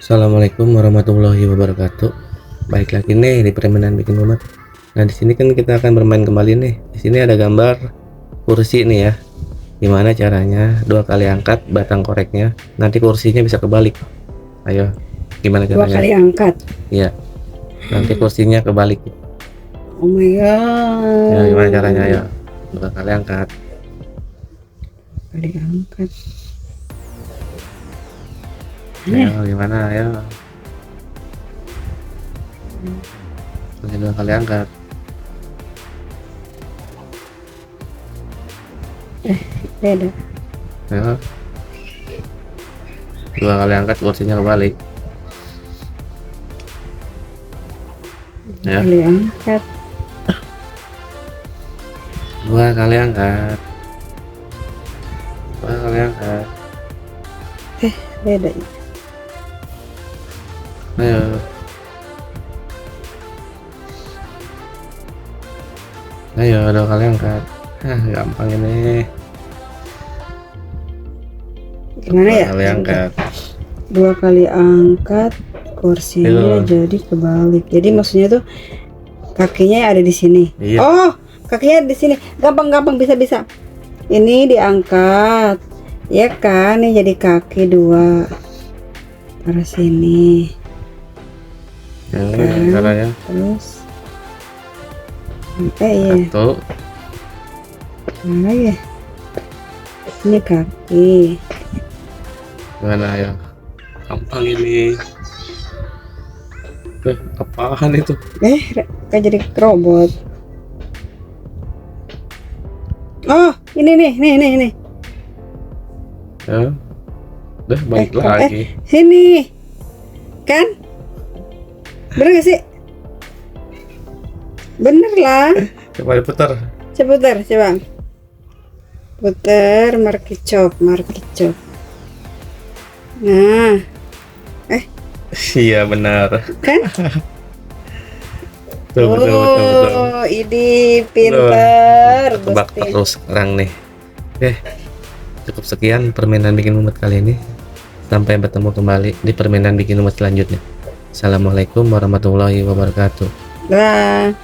Assalamualaikum warahmatullahi wabarakatuh. Baik lagi nih di permainan bikin mumet. Nah, di sini kan kita akan bermain kembali nih. Di sini ada gambar kursi nih ya. Gimana caranya? Dua kali angkat batang koreknya, nanti kursinya bisa kebalik. Ayo, gimana Dua caranya? kali angkat. Iya. Nanti kursinya kebalik. Oh my god. Ya, gimana caranya? Ayo. Dua kali angkat. Kali angkat. Ayo, gimana? Ayo. Ini dua kali angkat. Beda. Ayo. Dua kali angkat kursinya kebalik. Ya. Kali angkat. Dua kali angkat. Dua kali angkat. Beda. Ayo. Ayo, dua kali angkat. Gampang ini. Gimana Dua ya? kali angkat. Dua kali angkat kursinya Ayo. jadi kebalik. Jadi maksudnya tuh kakinya ada di sini. Iya. Oh, kakinya di sini. Gampang bisa. Ini diangkat. Ya kan, ini jadi kaki dua. Taruh sini. Yang caranya Terus iya. satu. Mana lagi? Ini kaki. Gimana ya? Gampang ini. Apaan itu? Kayak jadi robot. Oh, ini nih. Ya. Udah balik lagi. Sini. Kan? Bener gak sih? Bener lah. Coba diputar. Coba putar, coba. Putar, markicop. Nah, Iya benar. kan? Betul. Oh, ini pinter. Tebak Gusti. terus sekarang nih. Oke. Cukup sekian permainan bikin mumet kali ini. Sampai bertemu kembali di permainan bikin mumet selanjutnya. Assalamualaikum warahmatullahi wabarakatuh. Dah.